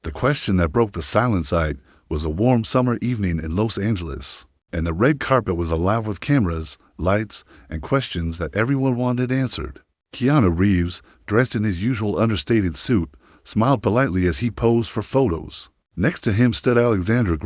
The question that broke the silence was a warm summer evening in Los Angeles, and the red carpet was alive with cameras, lights, and questions that everyone wanted answered. Keanu Reeves, dressed in his usual understated suit, smiled politely as he posed for photos. Next to him stood Alexandra,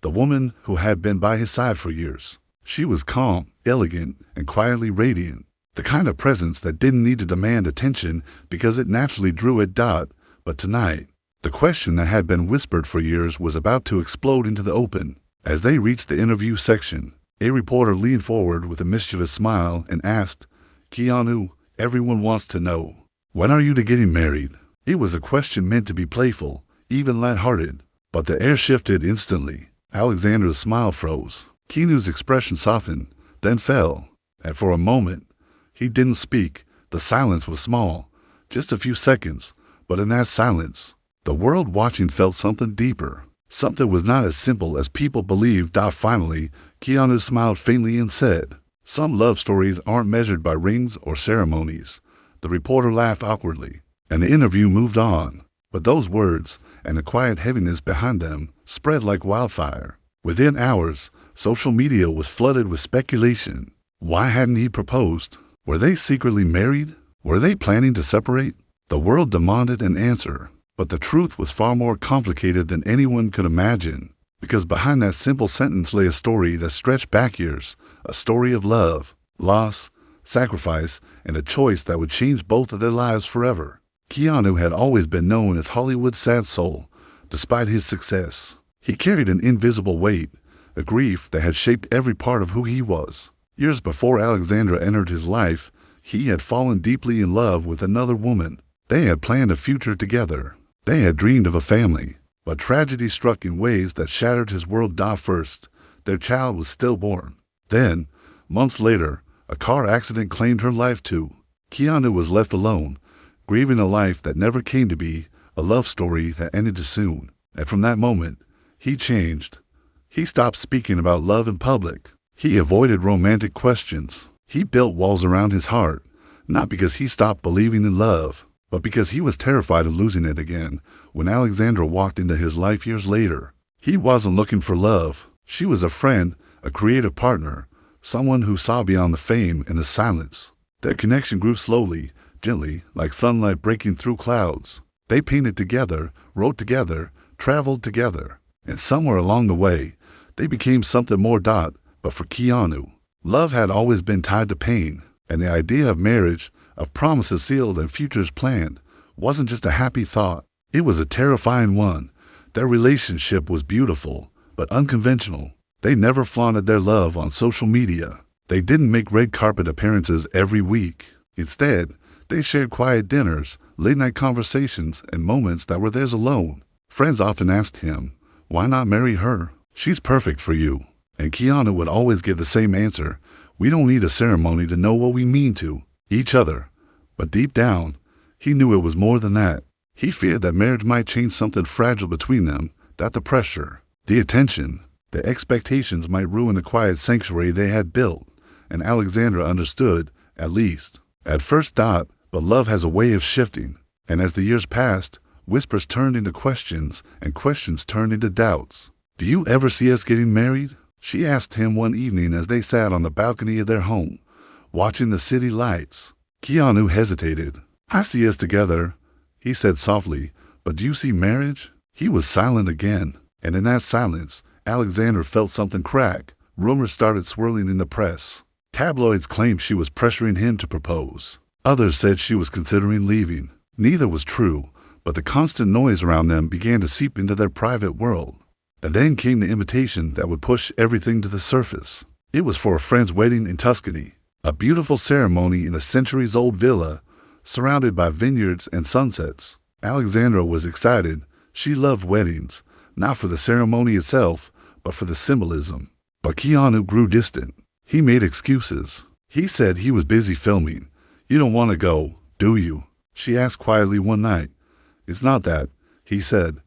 the woman who had been by his side for years. She was calm, elegant, and quietly radiant, the kind of presence that didn't need to demand attention because it naturally drew it. But tonight, the question that had been whispered for years was about to explode into the open. As they reached the interview section, a reporter leaned forward with a mischievous smile and asked, "Keanu, everyone wants to know, when are you getting married?" It was a question meant to be playful, even lighthearted, but the air shifted instantly. Alexandra's smile froze. Keanu's expression softened, then fell, and for a moment, he didn't speak. The silence was small, just a few seconds, but in that silence, the world watching felt something deeper. Something was not as simple as people believed. Finally, Keanu smiled faintly and said, "Some love stories aren't measured by rings or ceremonies." The reporter laughed awkwardly, and the interview moved on. But those words, and the quiet heaviness behind them, spread like wildfire. Within hours, social media was flooded with speculation. Why hadn't he proposed? Were they secretly married? Were they planning to separate? The world demanded an answer, but the truth was far more complicated than anyone could imagine, because behind that simple sentence lay a story that stretched back years, a story of love, loss, sacrifice, and a choice that would change both of their lives forever. Keanu had always been known as Hollywood's sad soul. Despite his success, he carried an invisible weight, a grief that had shaped every part of who he was. Years before Alexandra entered his life, he had fallen deeply in love with another woman. They had planned a future together. They had dreamed of a family. But tragedy struck in ways that shattered his world. First, their child was stillborn. Then, months later, a car accident claimed her life too. Keanu was left alone, grieving a life that never came to be, a love story that ended too soon. And from that moment, he changed. He stopped speaking about love in public. He avoided romantic questions. He built walls around his heart, not because he stopped believing in love, but because he was terrified of losing it again. When Alexandra walked into his life years later, he wasn't looking for love. She was a friend, a creative partner, someone who saw beyond the fame and the silence. Their connection grew slowly, gently, like sunlight breaking through clouds. They painted together, wrote together, traveled together, and somewhere along the way, they became something more. But for Keanu, love had always been tied to pain, and the idea of marriage, of promises sealed and futures planned, wasn't just a happy thought. It was a terrifying one. Their relationship was beautiful, but unconventional. They never flaunted their love on social media. They didn't make red carpet appearances every week. Instead, they shared quiet dinners, late-night conversations, and moments that were theirs alone. Friends often asked him, "Why not marry her? She's perfect for you." And Keanu would always give the same answer, "We don't need a ceremony to know what we mean to each other." But deep down, he knew it was more than that. He feared that marriage might change something fragile between them, that the pressure, the attention, the expectations might ruin the quiet sanctuary they had built. And Alexandra understood, at least, at first. But love has a way of shifting, and as the years passed, whispers turned into questions, and questions turned into doubts. "Do you ever see us getting married?" she asked him one evening as they sat on the balcony of their home, watching the city lights. Keanu hesitated. "I see us together," he said softly, "but do you see marriage?" He was silent again, and in that silence, Alexandra felt something crack. Rumors started swirling in the press. Tabloids claimed she was pressuring him to propose. Others said she was considering leaving. Neither was true, but the constant noise around them began to seep into their private world. And then came the invitation that would push everything to the surface. It was for a friend's wedding in Tuscany, a beautiful ceremony in a centuries-old villa, surrounded by vineyards and sunsets. Alexandra was excited. She loved weddings, not for the ceremony itself, but for the symbolism. But Keanu grew distant. He made excuses. He said he was busy filming. "You don't want to go, do you?" she asked quietly one night. "It's not that," he said.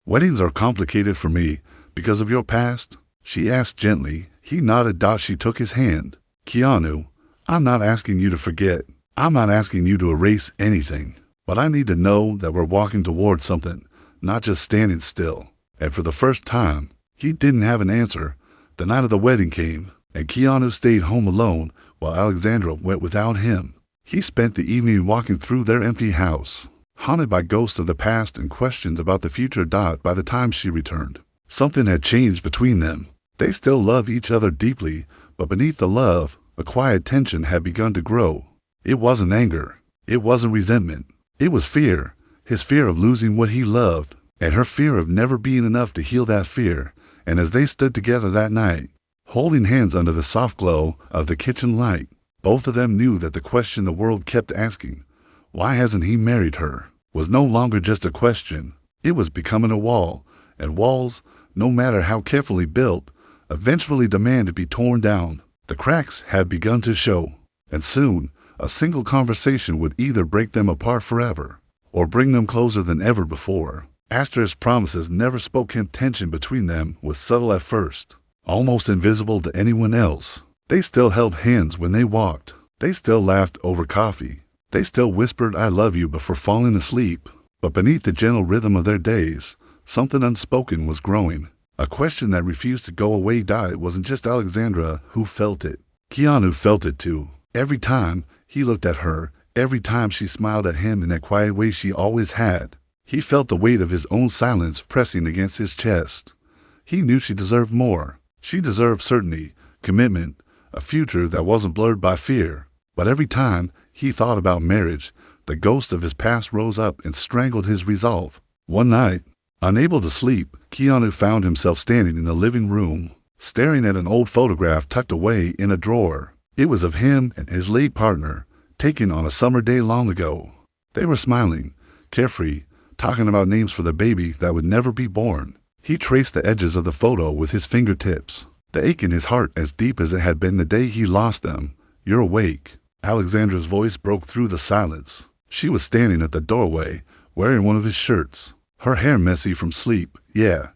Weddings are complicated for me because of your past?" she asked gently. He nodded. She took his hand. "Keanu, I'm not asking you to forget. I'm not asking you to erase anything. But I need to know that we're walking toward something, not just standing still. And for the first time, he didn't have an answer. The night of the wedding came, and Keanu stayed home alone while Alexandra went without him. He spent the evening walking through their empty house, haunted by ghosts of the past and questions about the future. By the time she returned, something had changed between them. They still loved each other deeply, but beneath the love, a quiet tension had begun to grow. It wasn't anger. It wasn't resentment. It was fear. His fear of losing what he loved, and her fear of never being enough to heal that fear. And as they stood together that night, holding hands under the soft glow of the kitchen light, both of them knew that the question the world kept asking, "Why hasn't he married her?" was no longer just a question. It was becoming a wall, and walls, no matter how carefully built, eventually demand to be torn down. The cracks had begun to show, and soon a single conversation would either break them apart forever or bring them closer than ever before. Astor's promises never spoke. Tension between them was subtle at first, almost invisible to anyone else. They still held hands when they walked. They still laughed over coffee. They still whispered "I love you" before falling asleep. But beneath the gentle rhythm of their days, something unspoken was growing. A question that refused to go away. It wasn't just Alexandra who felt it. Keanu felt it too. Every time he looked at her, every time she smiled at him in that quiet way she always had, he felt the weight of his own silence pressing against his chest. He knew she deserved more. She deserved certainty, commitment, a future that wasn't blurred by fear. But every time he thought about marriage, the ghost of his past rose up and strangled his resolve. One night, unable to sleep, Keanu found himself standing in the living room, staring at an old photograph tucked away in a drawer. It was of him and his late partner, taken on a summer day long ago. They were smiling, carefree, talking about names for the baby that would never be born. He traced the edges of the photo with his fingertips, the ache in his heart as deep as it had been the day he lost them. "You're awake." Alexandra's voice broke through the silence. She was standing at the doorway, wearing one of his shirts, her hair messy from sleep. "Yeah,"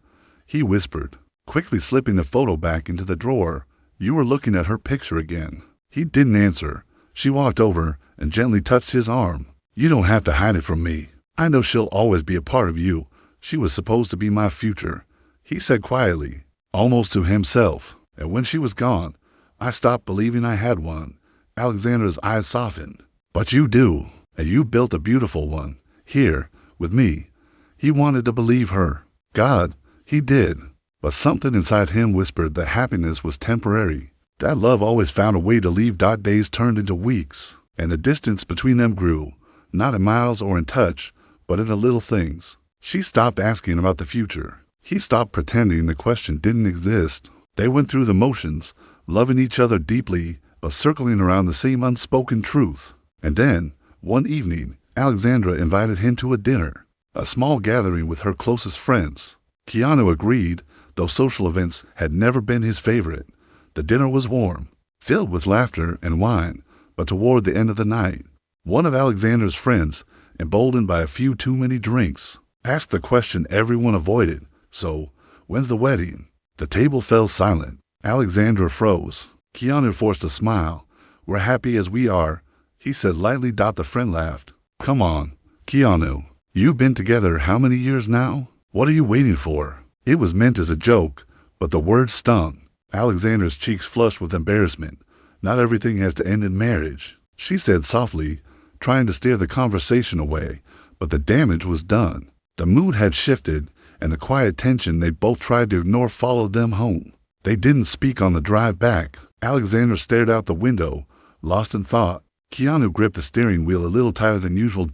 he whispered, quickly slipping the photo back into the drawer. "You were looking at her picture again." He didn't answer. She walked over and gently touched his arm. "You don't have to hide it from me. I know she'll always be a part of you. She was supposed to be my future," he said quietly, almost to himself. "And when she was gone, I stopped believing I had one." Alexandra's eyes softened. "But you do, and you built a beautiful one, here, with me." He wanted to believe her. God, he did. But something inside him whispered that happiness was temporary. That love always found a way to leave. Days turned into weeks, and the distance between them grew, not in miles or in touch, but in the little things. She stopped asking about the future. He stopped pretending the question didn't exist. They went through the motions, loving each other deeply, but circling around the same unspoken truth. And then, one evening, Alexandra invited him to a dinner, a small gathering with her closest friends. Keanu agreed, though social events had never been his favorite. The dinner was warm, filled with laughter and wine, but toward the end of the night, one of Alexandra's friends, emboldened by a few too many drinks, asked the question everyone avoided. "So, when's the wedding?" The table fell silent. Alexandra froze. Keanu forced a smile. "We're happy as we are," he said lightly. The friend laughed. "Come on, Keanu. You've been together how many years now? What are you waiting for?" It was meant as a joke, but the words stung. Alexandra's cheeks flushed with embarrassment. "Not everything has to end in marriage," she said softly, trying to steer the conversation away, but the damage was done. The mood had shifted, and the quiet tension they both tried to ignore followed them home. They didn't speak on the drive back. Alexandra stared out the window, lost in thought. Keanu gripped the steering wheel a little tighter than usual.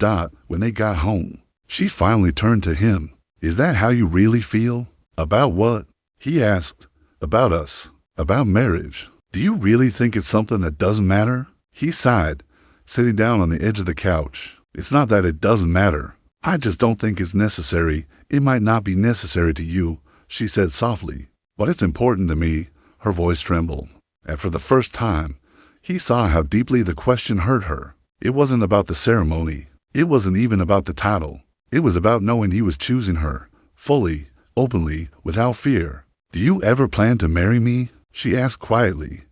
When they got home, she finally turned to him. "Is that how you really feel?" "About what?" he asked. "About us. About marriage. Do you really think it's something that doesn't matter?" He sighed, sitting down on the edge of the couch. "It's not that it doesn't matter. I just don't think it's necessary. It might not be necessary to you," she said softly. "But it's important to me." Her voice trembled. And for the first time, he saw how deeply the question hurt her. It wasn't about the ceremony. It wasn't even about the title. It was about knowing he was choosing her, fully, openly, without fear. "Do you ever plan to marry me?" she asked quietly.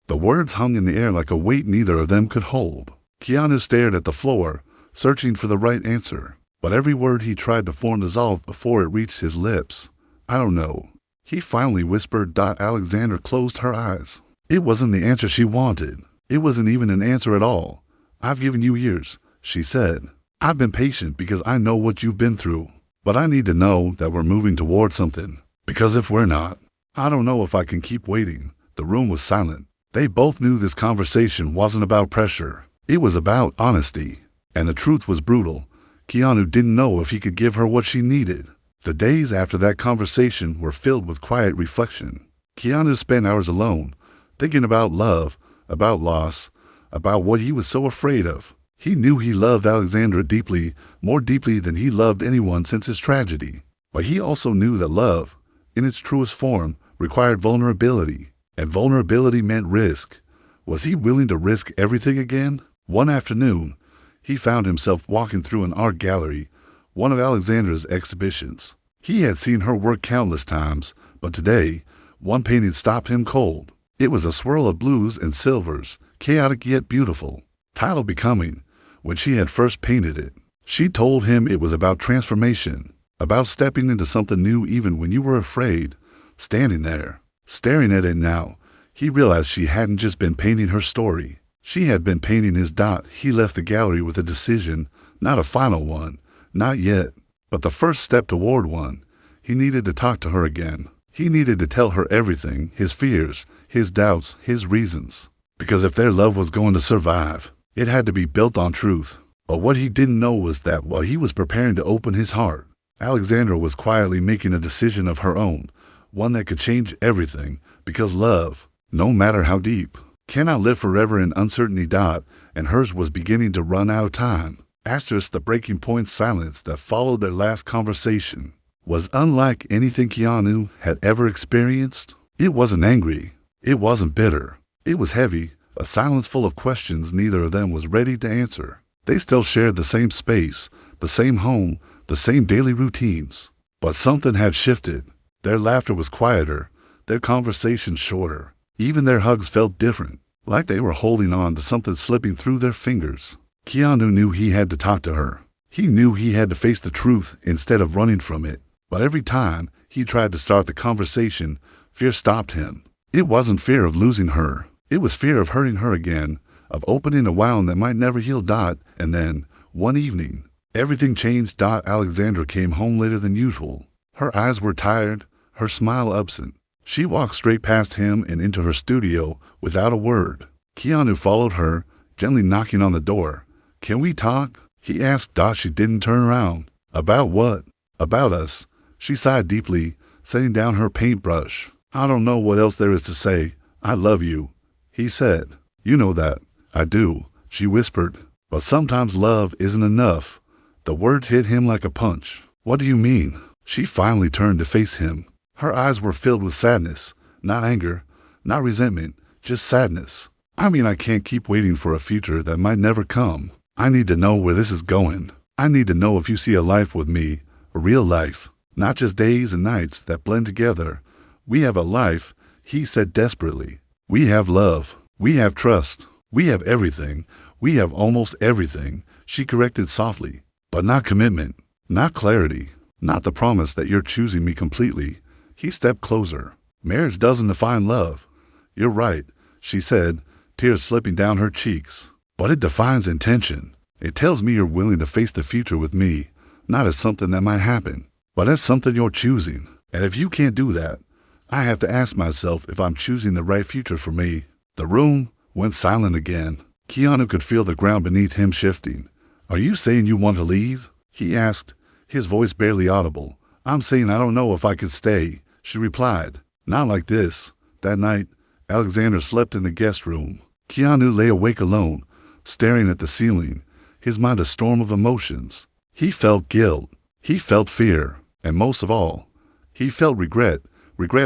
The words hung in the air like a weight neither of them could hold. Keanu stared at the floor, searching for the right answer. but every word he tried to form dissolved before it reached his lips. I don't know, he finally whispered. Alexandra closed her eyes. It wasn't the answer she wanted. It wasn't even an answer at all. I've given you years, she said. I've been patient because I know what you've been through. But I need to know that we're moving toward something. Because if we're not, I don't know if I can keep waiting. The room was silent. They both knew this conversation wasn't about pressure. It was about honesty. And the truth was brutal. Keanu didn't know if he could give her what she needed. The days after that conversation were filled with quiet reflection. Keanu spent hours alone, thinking about love, about loss, about what he was so afraid of. He knew he loved Alexandra deeply, more deeply than he loved anyone since his tragedy. But he also knew that love, in its truest form, required vulnerability. And vulnerability meant risk. Was he willing to risk everything again? One afternoon, he found himself walking through an art gallery, one of Alexandra's exhibitions. He had seen her work countless times, but today, one painting stopped him cold. It was a swirl of blues and silvers, chaotic yet beautiful. Title Becoming. When she had first painted it, she told him it was about transformation, about stepping into something new even when you were afraid. Standing there, staring at it now, he realized she hadn't just been painting her story. She had been painting his. He left the gallery with a decision, not a final one, not yet, but the first step toward one. He needed to talk to her again. He needed to tell her everything, his fears, his doubts, his reasons. Because if their love was going to survive, it had to be built on truth. But what he didn't know was that while he was preparing to open his heart, Alexandra was quietly making a decision of her own, one that could change everything, because love, no matter how deep, cannot live forever in uncertainty. And hers was beginning to run out of time. The breaking point silence that followed their last conversation was unlike anything Keanu had ever experienced. It wasn't angry. It wasn't bitter. It was heavy, a silence full of questions neither of them was ready to answer. They still shared the same space, the same home, the same daily routines. But something had shifted. Their laughter was quieter, their conversations shorter. Even their hugs felt different, like they were holding on to something slipping through their fingers. Keanu knew he had to talk to her. He knew he had to face the truth instead of running from it. But every time he tried to start the conversation, fear stopped him. It wasn't fear of losing her. It was fear of hurting her again, of opening a wound that might never heal. And then, one evening, everything changed. Alexandra came home later than usual. Her eyes were tired, her smile absent. She walked straight past him and into her studio without a word. Keanu followed her, gently knocking on the door. Can we talk? He asked. She didn't turn around. About what? About us. She sighed deeply, setting down her paintbrush. I don't know what else there is to say. I love you, he said. You know that. I do, she whispered. But sometimes love isn't enough. The words hit him like a punch. What do you mean? She finally turned to face him. Her eyes were filled with sadness, not anger, not resentment, just sadness. I mean, I can't keep waiting for a future that might never come. I need to know where this is going. I need to know if you see a life with me, a real life, not just days and nights that blend together. We have a life, he said desperately. We have love. We have trust. We have everything. We have almost everything, she corrected softly. But not commitment, not clarity, not the promise that you're choosing me completely. He stepped closer. Marriage doesn't define love. You're right, she said, tears slipping down her cheeks. But it defines intention. It tells me you're willing to face the future with me, not as something that might happen, but as something you're choosing. And if you can't do that, I have to ask myself if I'm choosing the right future for me. The room went silent again. Keanu could feel the ground beneath him shifting. Are you saying you want to leave? He asked, his voice barely audible. I'm saying I don't know if I could stay, she replied. Not like this. That night, Alexandra slept in the guest room. Keanu lay awake alone, staring at the ceiling, his mind a storm of emotions. He felt guilt. He felt fear. And most of all, he felt regret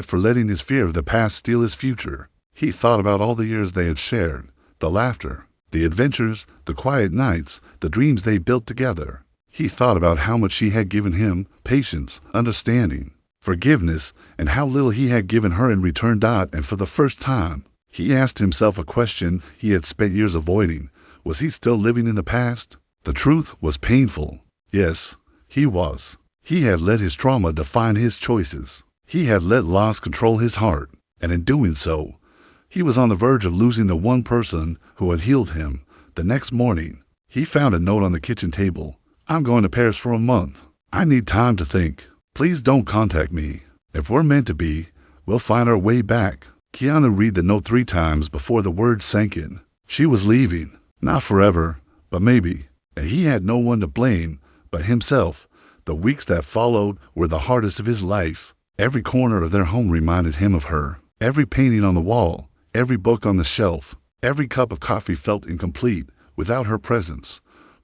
for letting his fear of the past steal his future. He thought about all the years they had shared, the laughter, the adventures, the quiet nights, the dreams they built together. He thought about how much she had given him, patience, understanding, forgiveness, and how little he had given her in return. And for the first time, he asked himself a question he had spent years avoiding. Was he still living in the past? The truth was painful. Yes, He was. He had let his trauma define his choices. He had let loss control his heart, and in doing so, he was on the verge of losing the one person who had healed him. The next morning, he found a note on the kitchen table. "I'm going to Paris for a month. I need time to think. Please don't contact me. If we're meant to be, we'll find our way back." Keanu read the note 3 times before the words sank in. She was leaving. Not forever, but maybe. And he had no one to blame but himself. The weeks that followed were the hardest of his life. Every corner of their home reminded him of her. Every painting on the wall, every book on the shelf, every cup of coffee felt incomplete without her presence.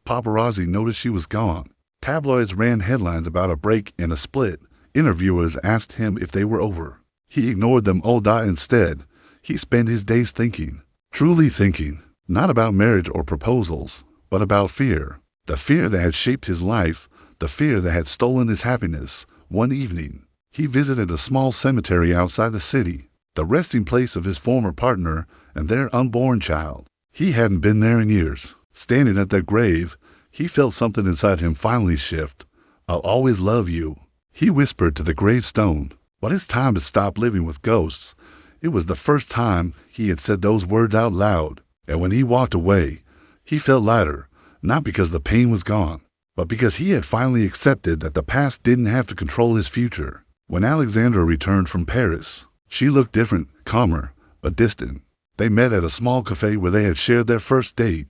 Paparazzi noticed she was gone. Tabloids ran headlines about a break and a split. Interviewers asked him if they were over. He ignored them all. Instead, he spent his days thinking, truly thinking, not about marriage or proposals, but about fear. The fear that had shaped his life, the fear that had stolen his happiness. One evening, he visited a small cemetery outside the city, the resting place of his former partner and their unborn child. He hadn't been there in years. Standing at that grave, he felt something inside him finally shift. "I'll always love you," he whispered to the gravestone. But it's time to stop living with ghosts. It was the first time he had said those words out loud, and when he walked away, he felt lighter, not because the pain was gone, but because he had finally accepted that the past didn't have to control his future. When Alexandra returned from Paris, she looked different, calmer, but distant. They met at a small cafe where they had shared their first date.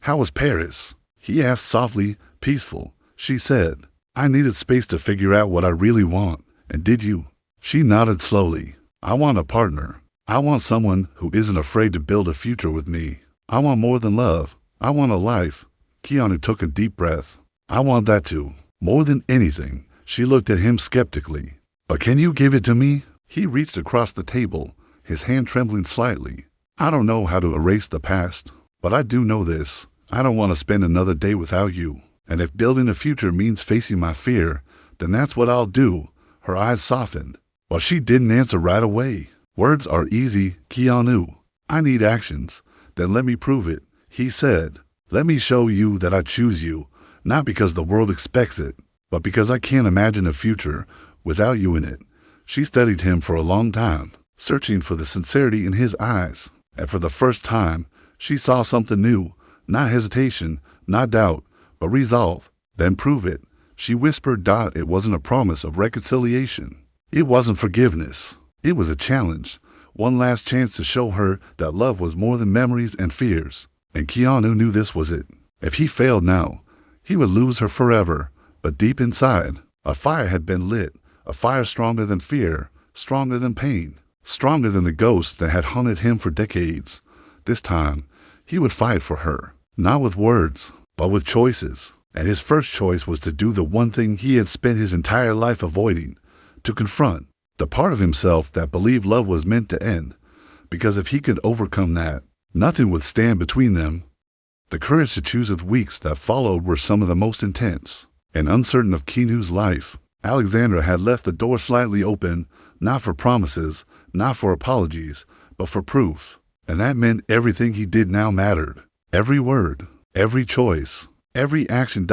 "How was Paris?" he asked softly. "Peaceful," she said. "I needed space to figure out what I really want." "And did you?" She nodded slowly. "I want a partner. I want someone who isn't afraid to build a future with me. I want more than love. I want a life." Keanu took a deep breath. "I want that too. More than anything." She looked at him skeptically. "But can you give it to me?" He reached across the table, his hand trembling slightly. "I don't know how to erase the past, but I do know this. I don't want to spend another day without you. And if building a future means facing my fear, then that's what I'll do." Her eyes softened. But she didn't answer right away. "Words are easy, Keanu. I need actions." "Then let me prove it," he said. "Let me show you that I choose you, not because the world expects it, but because I can't imagine a future without you in it." She studied him for a long time, searching for the sincerity in his eyes. And for the first time, she saw something new. Not hesitation, not doubt, but resolve. "Then prove it," she whispered. It wasn't a promise of reconciliation. It wasn't forgiveness. It was a challenge. One last chance to show her that love was more than memories and fears. And Keanu knew this was it. If he failed now, he would lose her forever. But deep inside, a fire had been lit. A fire stronger than fear, stronger than pain, stronger than the ghost that had haunted him for decades. This time, he would fight for her. Not with words, but with choices. And his first choice was to do the one thing he had spent his entire life avoiding. To confront the part of himself that believed love was meant to end, because if he could overcome that, nothing would stand between them. The courage to choose the weeks that followed were some of the most intense and uncertain of Keanu's life. Alexandra had left the door slightly open, not for promises, not for apologies, but for proof. And that meant everything he did now mattered. Every word, every choice, every action.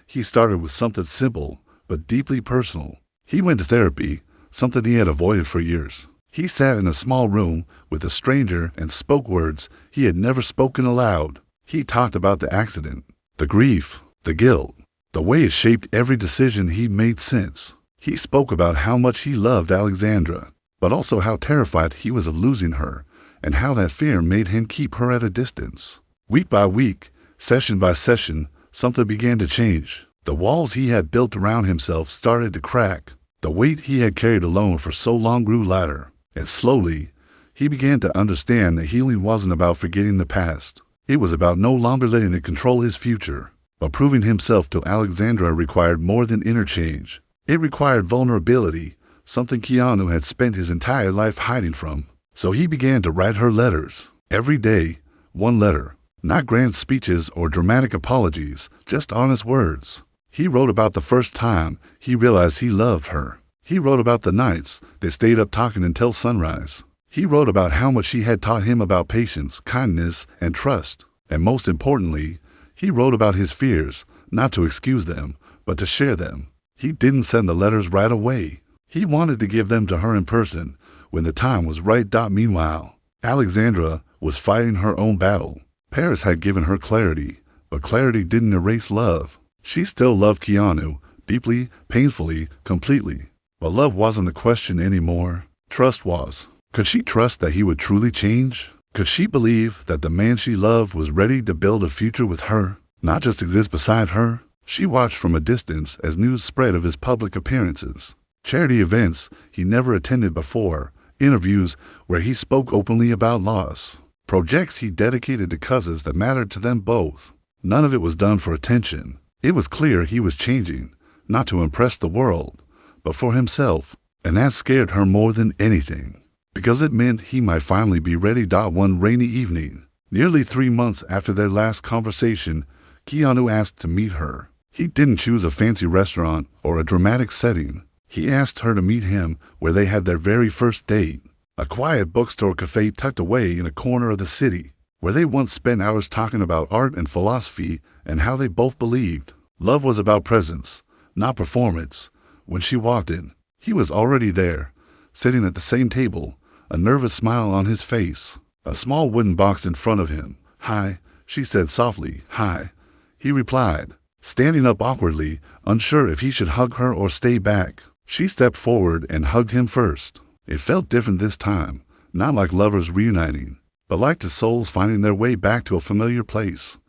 He started with something simple, but deeply personal. He went to therapy, something he had avoided for years. He sat in a small room with a stranger and spoke words he had never spoken aloud. He talked about the accident, the grief, the guilt, the way it shaped every decision he made since. He spoke about how much he loved Alexandra, but also how terrified he was of losing her, and how that fear made him keep her at a distance. Week by week, session by session, something began to change. The walls he had built around himself started to crack. The weight he had carried alone for so long grew lighter, and slowly, he began to understand that healing wasn't about forgetting the past. It was about no longer letting it control his future. But proving himself to Alexandra required more than interchange. It required vulnerability, something Keanu had spent his entire life hiding from. So he began to write her letters. Every day, one letter. Not grand speeches or dramatic apologies, just honest words. He wrote about the first time he realized he loved her. He wrote about the nights they stayed up talking until sunrise. He wrote about how much she had taught him about patience, kindness, and trust. And most importantly, he wrote about his fears, not to excuse them, but to share them. He didn't send the letters right away. He wanted to give them to her in person when the time was right. Meanwhile, Alexandra was fighting her own battle. Paris had given her clarity, but clarity didn't erase love. She still loved Keanu, deeply, painfully, completely. But love wasn't the question anymore. Trust was. Could she trust that he would truly change? Could she believe that the man she loved was ready to build a future with her, not just exist beside her? She watched from a distance as news spread of his public appearances, charity events he never attended before, interviews where he spoke openly about loss, projects he dedicated to causes that mattered to them both. None of it was done for attention. It was clear he was changing, not to impress the world, but for himself, and that scared her more than anything, because it meant he might finally be ready. One rainy evening, nearly 3 months after their last conversation, Keanu asked to meet her. He didn't choose a fancy restaurant or a dramatic setting. He asked her to meet him where they had their very first date, a quiet bookstore cafe tucked away in a corner of the city, where they once spent hours talking about art and philosophy and how they both believed love was about presence, not performance. When she walked in, he was already there, sitting at the same table, a nervous smile on his face, a small wooden box in front of him. "Hi," she said softly. "Hi," he replied, standing up awkwardly, unsure if he should hug her or stay back. She stepped forward and hugged him first. It felt different this time, not like lovers reuniting, but like two souls finding their way back to a familiar place.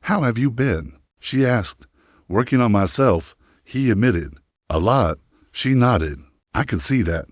"How have you been?" she asked. "Working on myself," he admitted. "A lot," she nodded. "I can see that."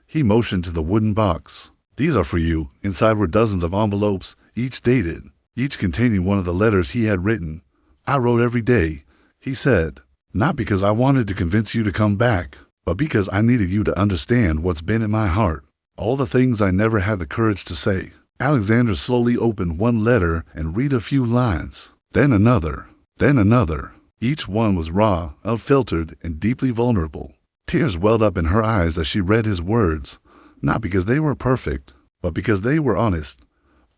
He motioned to the wooden box. "These are for you." Inside were dozens of envelopes, each dated, each containing one of the letters he had written. "I wrote every day," he said, "not because I wanted to convince you to come back, but because I needed you to understand what's been in my heart, all the things I never had the courage to say." Alexandra slowly opened one letter and read a few lines, then another, then another. Each one was raw, unfiltered, and deeply vulnerable. Tears welled up in her eyes as she read his words, not because they were perfect, but because they were honest.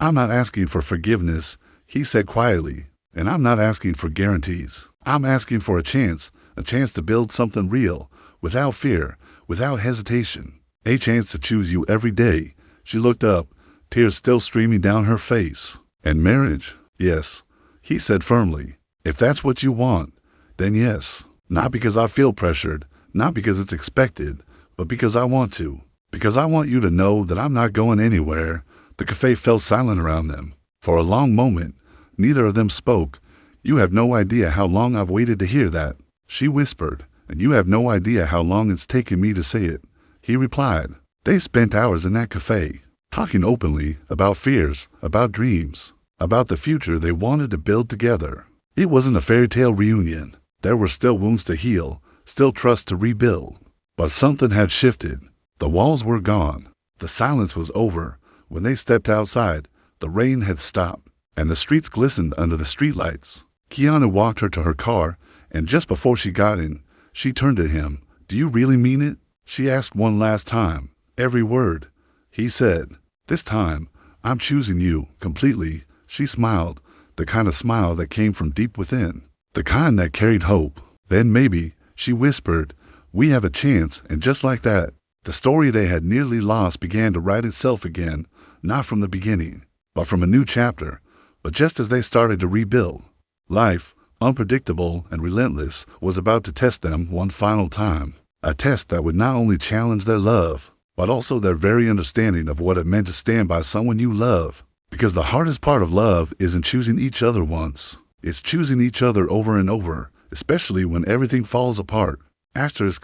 "I'm not asking for forgiveness," he said quietly, "and I'm not asking for guarantees. I'm asking for a chance to build something real, without fear, without hesitation. A chance to choose you every day." She looked up, tears still streaming down her face. "And marriage?" "Yes," he said firmly. "If that's what you want, then yes. Not because I feel pressured, not because it's expected, but because I want to. Because I want you to know that I'm not going anywhere." The cafe fell silent around them. For a long moment, neither of them spoke. "You have no idea how long I've waited to hear that," she whispered. "And you have no idea how long it's taken me to say it," he replied. They spent hours in that cafe, talking openly about fears, about dreams, about the future they wanted to build together. It wasn't a fairy tale reunion. There were still wounds to heal, still trust to rebuild. But something had shifted. The walls were gone. The silence was over. When they stepped outside, the rain had stopped, and the streets glistened under the streetlights. Keanu walked her to her car, and just before she got in, she turned to him. "Do you really mean it?" she asked one last time. "Every word," he said. "This time, I'm choosing you, completely." She smiled, the kind of smile that came from deep within, the kind that carried hope. "Then maybe," she whispered, "we have a chance." And just like that, the story they had nearly lost began to write itself again, not from the beginning, but from a new chapter. But just as they started to rebuild, life, unpredictable and relentless, was about to test them one final time. A test that would not only challenge their love, but also their very understanding of what it meant to stand by someone you love. Because the hardest part of love isn't choosing each other once. It's choosing each other over and over, especially when everything falls apart.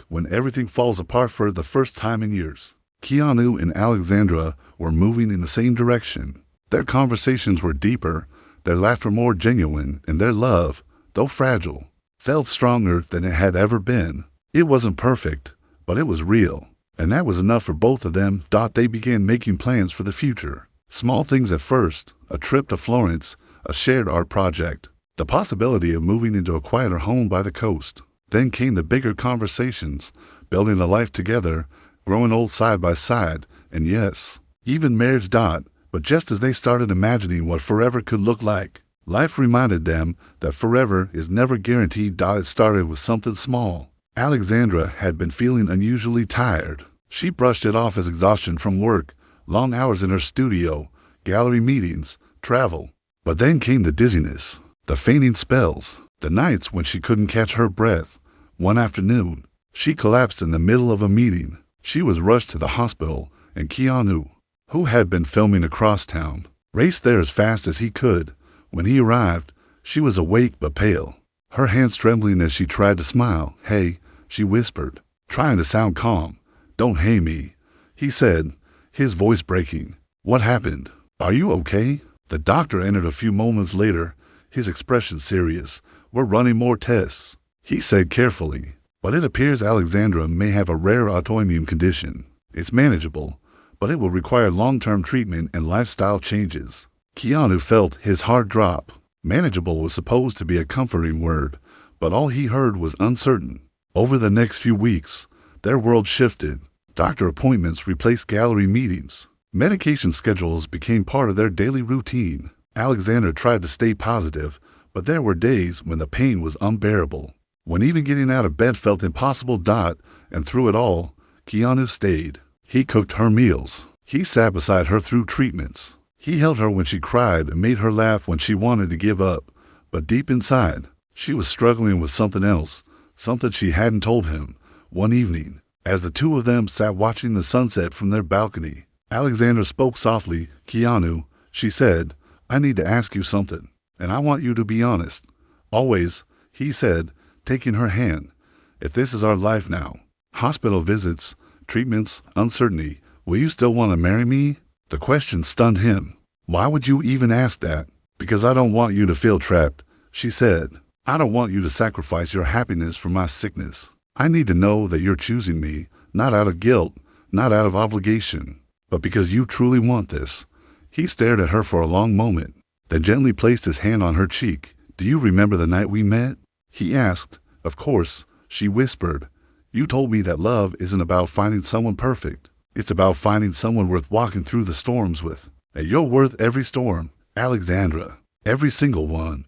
When everything falls apart for the first time in years. Keanu and Alexandra were moving in the same direction. Their conversations were deeper, their laughter more genuine, and their love, though fragile, felt stronger than it had ever been. It wasn't perfect, but it was real. And that was enough for both of them. They began making plans for the future. Small things at first, a trip to Florence, a shared art project, the possibility of moving into a quieter home by the coast. Then came the bigger conversations, building a life together, growing old side by side, and yes, even marriage. But just as they started imagining what forever could look like, Life reminded them that forever is never guaranteed. It started with something small. Alexandra had been feeling unusually tired. She brushed it off as exhaustion from work, long hours in her studio, gallery meetings, travel. But then came the dizziness, the fainting spells, the nights when she couldn't catch her breath. One afternoon, she collapsed in the middle of a meeting. She was rushed to the hospital, and Keanu, who had been filming across town, raced there as fast as he could. When he arrived, she was awake but pale, her hands trembling as she tried to smile. "Hey," she whispered, trying to sound calm. "Don't hate me," he said, his voice breaking. "What happened? Are you okay?" The doctor entered a few moments later, his expression serious. "We're running more tests," he said carefully. "But it appears Alexandra may have a rare autoimmune condition. It's manageable, but it will require long-term treatment and lifestyle changes." Keanu felt his heart drop. Manageable was supposed to be a comforting word, but all he heard was uncertain. Over the next few weeks, their world shifted. Doctor appointments replaced gallery meetings. Medication schedules became part of their daily routine. Alexandra tried to stay positive, but there were days when the pain was unbearable, when even getting out of bed felt impossible. And through it all, Keanu stayed. He cooked her meals. He sat beside her through treatments. He held her when she cried and made her laugh when she wanted to give up. But deep inside, she was struggling with something else, something she hadn't told him. One evening, as the two of them sat watching the sunset from their balcony, Alexandra spoke softly. "Keanu," she said, "I need to ask you something, and I want you to be honest." "Always," he said, taking her hand. "If this is our life now, hospital visits, treatments, uncertainty, will you still want to marry me?" The question stunned him. "Why would you even ask that?" "Because I don't want you to feel trapped," she said. "I don't want you to sacrifice your happiness for my sickness. I need to know that you're choosing me, not out of guilt, not out of obligation, but because you truly want this." He stared at her for a long moment, then gently placed his hand on her cheek. "Do you remember the night we met?" he asked. "Of course," she whispered. "You told me that love isn't about finding someone perfect. It's about finding someone worth walking through the storms with. And you're worth every storm, Alexandra, every single one."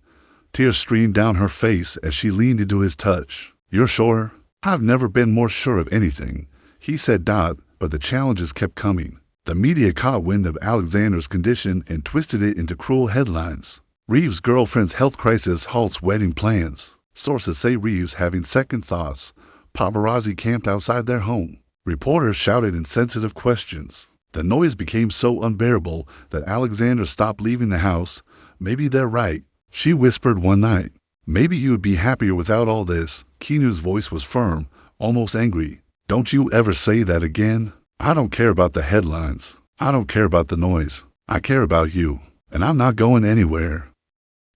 Tears streamed down her face as she leaned into his touch. "You're sure?" "I've never been more sure of anything," he said. But the challenges kept coming. The media caught wind of Alexandra's condition and twisted it into cruel headlines. "Reeves' girlfriend's health crisis halts wedding plans." Sources say Reeves having second thoughts. Paparazzi camped outside their home. Reporters shouted insensitive questions. The noise became so unbearable that Alexandra stopped leaving the house. "Maybe they're right," she whispered one night. "Maybe you'd be happier without all this." Keanu's voice was firm, almost angry. "Don't you ever say that again. I don't care about the headlines. I don't care about the noise. I care about you, and I'm not going anywhere."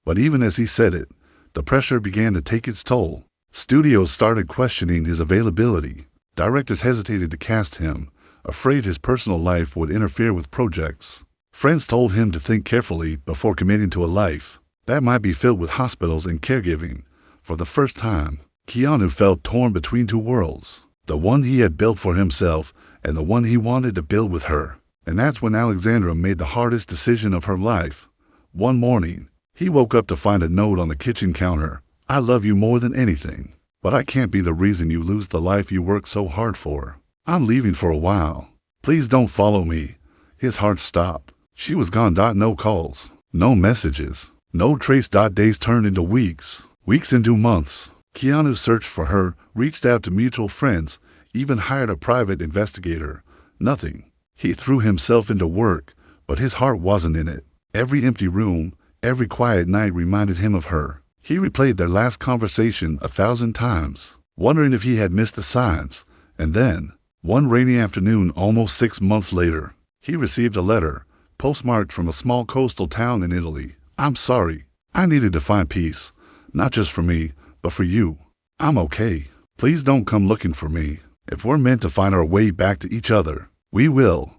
But even as he said it, the pressure began to take its toll. Studios started questioning his availability. Directors hesitated to cast him, afraid his personal life would interfere with projects. Friends told him to think carefully before committing to a life that might be filled with hospitals and caregiving. For the first time, Keanu felt torn between two worlds, the one he had built for himself and the one he wanted to build with her. And that's when Alexandra made the hardest decision of her life. One morning, he woke up to find a note on the kitchen counter. "I love you more than anything, but I can't be the reason you lose the life you worked so hard for. I'm leaving for a while. Please don't follow me." His heart stopped. She was gone. No calls, no messages, no trace. Days turned into weeks, weeks into months. Keanu searched for her, reached out to mutual friends, even hired a private investigator. Nothing. He threw himself into work, but his heart wasn't in it. Every empty room, every quiet night reminded him of her. He replayed their last conversation 1,000 times, wondering if he had missed the signs. And then, one rainy afternoon almost 6 months later, he received a letter, postmarked from a small coastal town in Italy. "I'm sorry. I needed to find peace, not just for me, but for you. I'm okay. Please don't come looking for me. If we're meant to find our way back to each other, we will."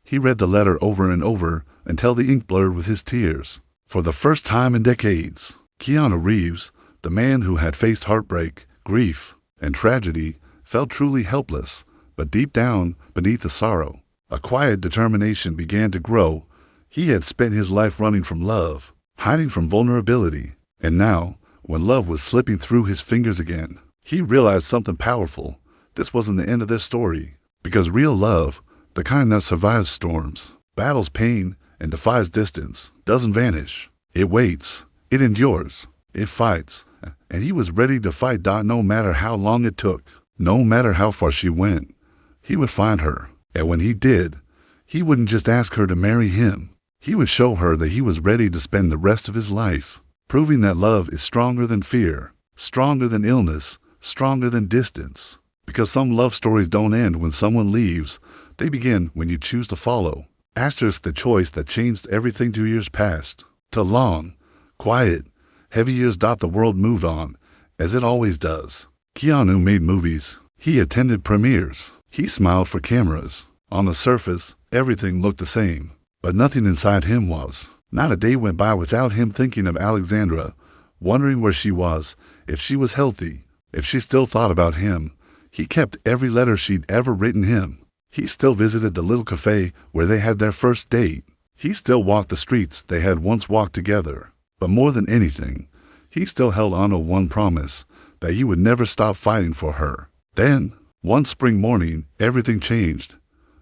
He read the letter over and over until the ink blurred with his tears. For the first time in decades, Keanu Reeves, the man who had faced heartbreak, grief, and tragedy, felt truly helpless. But deep down, beneath the sorrow, a quiet determination began to grow. He had spent his life running from love, hiding from vulnerability. And now, when love was slipping through his fingers again, he realized something powerful. This wasn't the end of their story. Because real love, the kind that survives storms, battles pain, and defies distance, doesn't vanish. It waits. It endures. It fights. And he was ready to fight no matter how long it took. No matter how far she went, he would find her. And when he did, he wouldn't just ask her to marry him. He would show her that he was ready to spend the rest of his life, proving that love is stronger than fear, stronger than illness, stronger than distance. Because some love stories don't end when someone leaves, they begin when you choose to follow. Asterisk the choice that changed everything 2 years past. To long, quiet, heavy years. The world moved on, as it always does. Keanu made movies. He attended premieres. He smiled for cameras. On the surface, everything looked the same. But nothing inside him was. Not a day went by without him thinking of Alexandra, wondering where she was, if she was healthy, if she still thought about him. He kept every letter she'd ever written him. He still visited the little cafe where they had their first date. He still walked the streets they had once walked together. But more than anything, he still held on to one promise, that he would never stop fighting for her. Then, one spring morning, everything changed.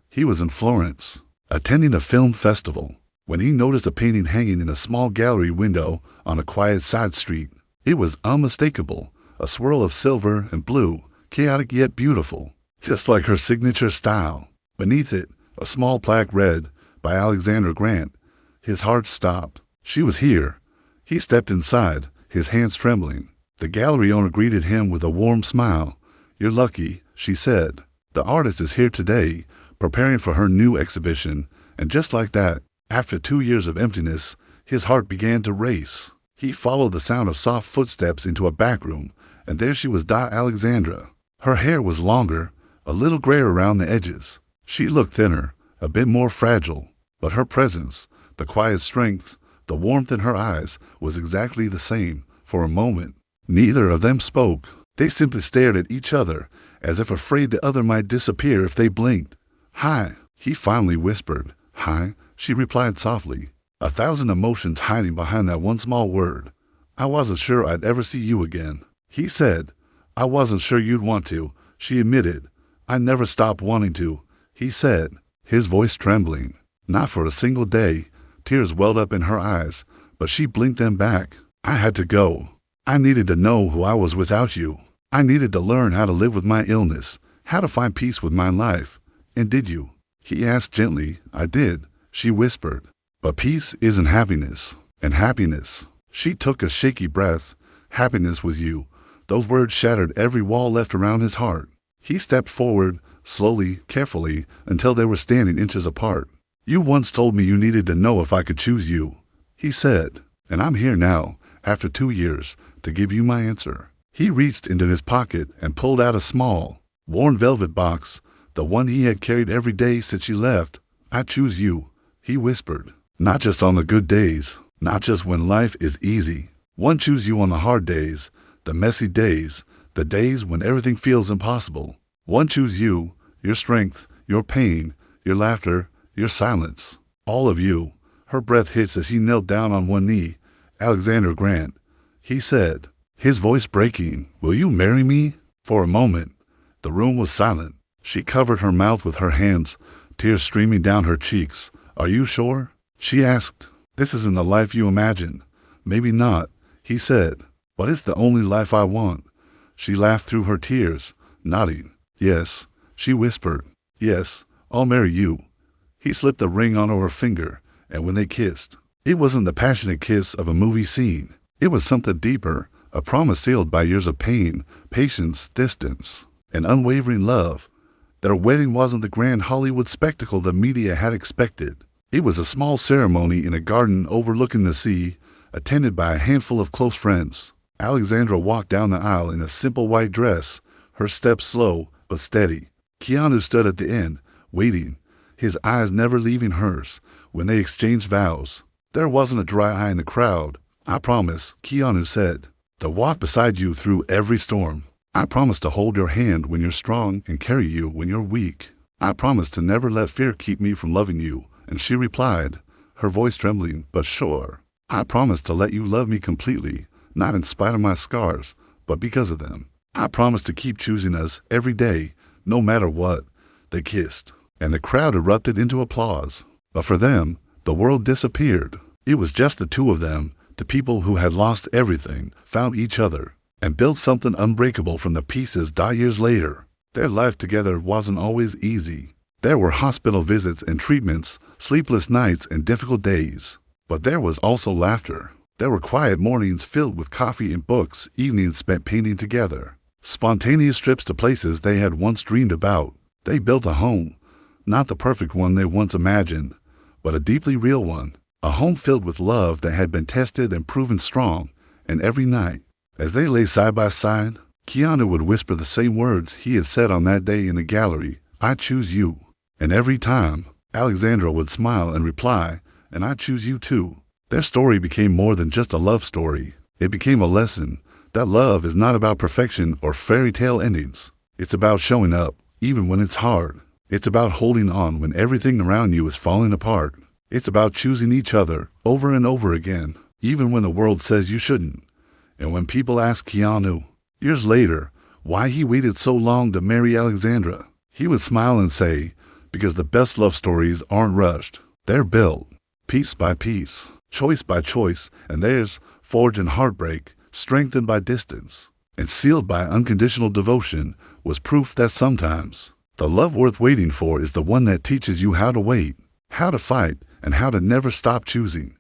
He was in Florence, attending a film festival, when he noticed a painting hanging in a small gallery window on a quiet side street. It was unmistakable, a swirl of silver and blue, chaotic yet beautiful, just like her signature style. Beneath it, a small plaque read, "By Alexandra Grant." His heart stopped. She was here. He stepped inside, his hands trembling. The gallery owner greeted him with a warm smile. "You're lucky," she said. "The artist is here today, preparing for her new exhibition." And just like that, after 2 years of emptiness, his heart began to race. He followed the sound of soft footsteps into a back room, and there she was, Alexandra. Her hair was longer, a little grayer around the edges. She looked thinner, a bit more fragile, but her presence, the quiet strength, the warmth in her eyes was exactly the same. For a moment, neither of them spoke. They simply stared at each other, as if afraid the other might disappear if they blinked. "Hi," he finally whispered. "Hi," she replied softly, 1,000 emotions hiding behind that one small word. "I wasn't sure I'd ever see you again," he said. "I wasn't sure you'd want to," she admitted. "I never stopped wanting to," he said, his voice trembling. Not for a single day. Tears welled up in her eyes, but she blinked them back. "I had to go. I needed to know who I was without you. I needed to learn how to live with my illness, how to find peace with my life." "And did you?" he asked gently. "I did," she whispered. "But peace isn't happiness. And happiness," she took a shaky breath, "happiness with you." Those words shattered every wall left around his heart. He stepped forward, slowly, carefully, until they were standing inches apart. "You once told me you needed to know if I could choose you," he said. "And I'm here now, after 2 years, to give you my answer." He reached into his pocket and pulled out a small, worn velvet box, the one he had carried every day since she left. "I choose you," he whispered. "Not just on the good days, not just when life is easy. One choose you on the hard days, the messy days, the days when everything feels impossible. One choose you, your strength, your pain, your laughter, your silence. All of you." Her breath hitched as he knelt down on one knee. "Alexandra Grant," he said, his voice breaking, "will you marry me?" For a moment, the room was silent. She covered her mouth with her hands, tears streaming down her cheeks. "Are you sure?" she asked. "This isn't the life you imagine." "Maybe not," he said, "but it's the only life I want." She laughed through her tears, nodding. "Yes," she whispered. "Yes, I'll marry you." He slipped a ring onto her finger, and when they kissed, it wasn't the passionate kiss of a movie scene. It was something deeper, a promise sealed by years of pain, patience, distance, and unwavering love. Their wedding wasn't the grand Hollywood spectacle the media had expected. It was a small ceremony in a garden overlooking the sea, attended by a handful of close friends. Alexandra walked down the aisle in a simple white dress, her steps slow but steady. Keanu stood at the end, waiting, his eyes never leaving hers. When they exchanged vows, there wasn't a dry eye in the crowd. "I promise," Keanu said, "to walk beside you through every storm. I promise to hold your hand when you're strong and carry you when you're weak. I promise to never let fear keep me from loving you." And she replied, her voice trembling, "But sure." I promise to let you love me completely, not in spite of my scars, but because of them. I promise to keep choosing us every day, no matter what." They kissed, and the crowd erupted into applause. But for them, the world disappeared. It was just the two of them, the people who had lost everything, found each other, and built something unbreakable from the pieces years later. Their life together wasn't always easy. There were hospital visits and treatments, sleepless nights and difficult days. But there was also laughter. There were quiet mornings filled with coffee and books, evenings spent painting together, spontaneous trips to places they had once dreamed about. They built a home, not the perfect one they once imagined, but a deeply real one, a home filled with love that had been tested and proven strong. And every night, as they lay side by side, Keanu would whisper the same words he had said on that day in the gallery, "I choose you." And every time, Alexandra would smile and reply, "And I choose you too." Their story became more than just a love story. It became a lesson that love is not about perfection or fairy tale endings. It's about showing up, even when it's hard. It's about holding on when everything around you is falling apart. It's about choosing each other over and over again, even when the world says you shouldn't. And when people ask Keanu, years later, why he waited so long to marry Alexandra, he would smile and say, "Because the best love stories aren't rushed. They're built, piece by piece, choice by choice, and theirs, forged in heartbreak, strengthened by distance, and sealed by unconditional devotion, was proof that sometimes the love worth waiting for is the one that teaches you how to wait, how to fight, and how to never stop choosing."